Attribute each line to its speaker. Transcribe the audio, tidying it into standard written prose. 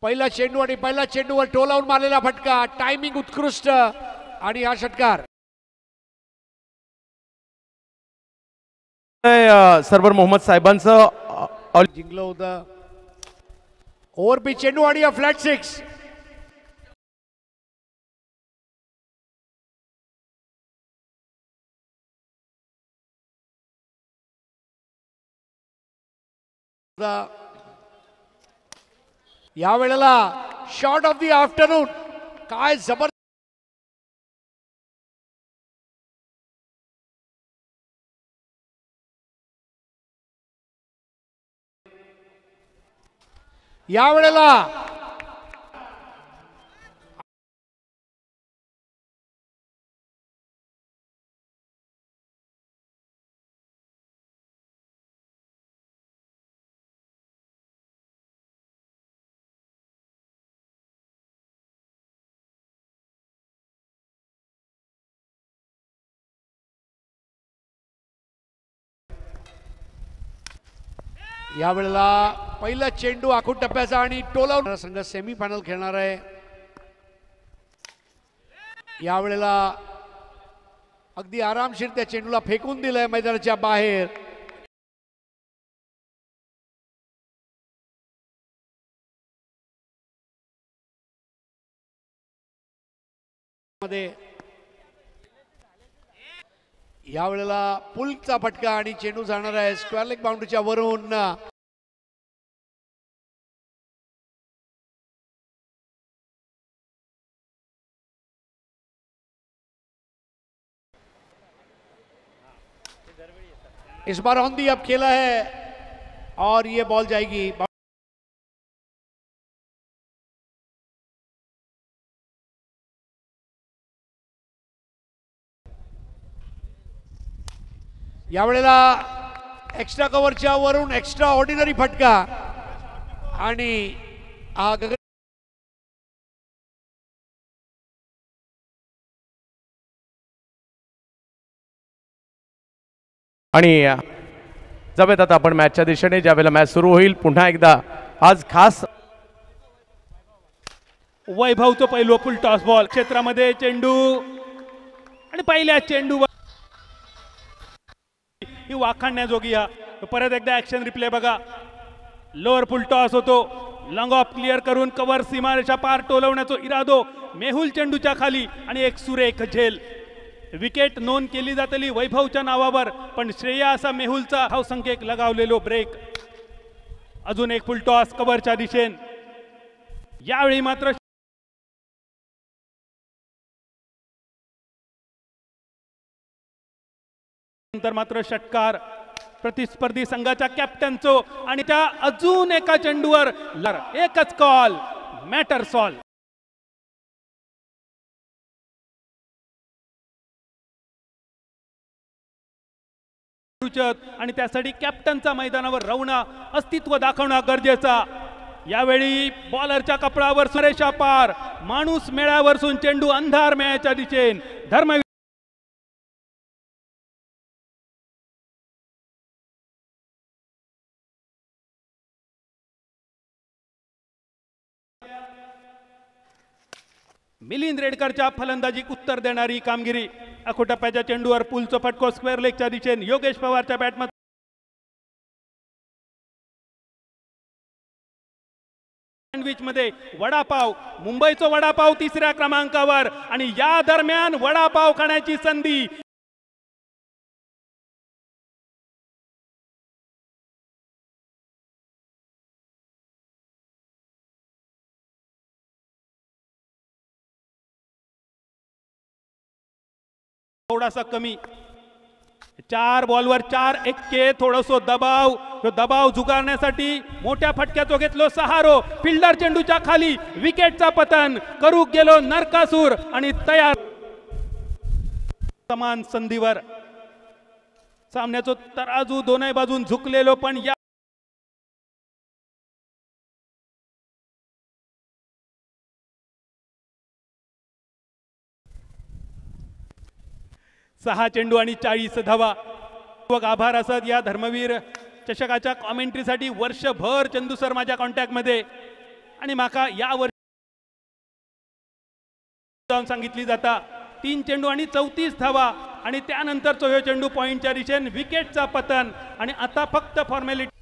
Speaker 1: पहिला चेंडू आणि पहिला चेंडूवर टोलावून मारलेला फटका, टायमिंग उत्कृष्ट आणि हा षटकार.
Speaker 2: सर्व्हर मोहम्मद साहेबांचं
Speaker 1: जिंकलं होतं. ओव्हरपिच चेंडू आणि फ्लॅट सिक्स. या वेळेला शॉट ऑफ द आफ्टरनून. काय जबर या वेळेला या वेळेला पहिला चेंडू आखूड टप्प्याचा आणि टोलावून संघ सेमीफायनल खेळणार आहे. या वेळेला अगदी आरामशीर त्या चेंडूला फेकून दिलंय मैदानाच्या बाहेर. या वेळेला पुलचा फटका आणि चेंडू जाणार आहे स्क्वेअर लेग बाउंड्रीच्या वरून. इस बार ऑन दी अप खेला है और ये बॉल जाएगी. या वेळेला एक्स्ट्रा कव्हरच्या वरून एक्स्ट्रा ऑर्डिनरी फटका आणि
Speaker 2: आणि जाऊयात आता आपण मॅचच्या दिशेने. ज्यावेळेला मॅच सुरू होईल पुन्हा एकदा आज खास
Speaker 3: वैभवचं पहिलं फुल टॉस बॉल क्षेत्रामध्ये चेंडू आणि पहिल्या चेंडूवर ही वाखाणण्याजोगी. हा परत एकदा ऍक्शन रिप्ले बघा. लोअर फुल टॉस होतो, लॉंग ऑफ क्लिअर करून कव्हर सीमारेषा पार टोलवण्याचा इरादो. मेहुल चेंडूच्या खाली आणि एक सुरेख झेल. विकेट नोंद केली जातली वैभवच्या नावावर, पण श्रेया असा मेहुलचा धावसंख्येक लगावलेलो ब्रेक. अजून एक फुल टॉस कव्हरच्या दिशेन. यावेळी मात्र नंतर मात्र षटकार प्रतिस्पर्धी संघाच्या कॅप्टनचो आणि त्या अजून एका चेंडूवर एकच कॉल, मॅटर सॉल्व. आणि त्यासाठी कॅप्टनचा मैदानावर राहणं, अस्तित्व दाखवणं गरजेचा. यावेळी बॉलरच्या कपडावर सुरेशा पार, माणूस मेळ्यावरसून चेंडू अंधार मेळ्याच्या दिशेन. धर्म मिलिंद रेडकरच्या फलंदाजीक उत्तर देणारी कामगिरी. अखोटप्प्याच्या चेंडूवर पुलचा फटको स्क्वेअर लेगच्या दिशेने. योगेश पवारच्या बॅटमध्ये सँडविच मध्ये वडापाव, मुंबईचा वडापाव तिसऱ्या क्रमांकावर आणि या दरम्यान वडापाव खाण्याची संधी. थोडासा कमी, 4 बॉलवर 4 एक्के. थोडंसं दबाव झुगारण्यासाठी मोठ्या फटक्याचो घेतलो सहारो. फिल्डर चेंडूच्या खाली, विकेटचा पतन करू गेलो नरकासूर आणि तयार. समान संधीवर सामन्याचो तराजू दोन्ही बाजून झुकलेलो, पण या 6 चेंडू आणि 40 धावा. आभार असत या धर्मवीर चषकाच्या कॉमेंट्रीसाठी वर्षभर चंदू सर माझ्या कॉन्टॅक्ट मध्ये. आणि म्हाका यावर जाऊन सांगितली जाता 3 चेंडू आणि 34 धावा आणि त्यानंतरचो ह्यो चेंडू पॉइंटच्या दिशेन विकेटचा पतन आणि आता फक्त फॉर्मॅलिटी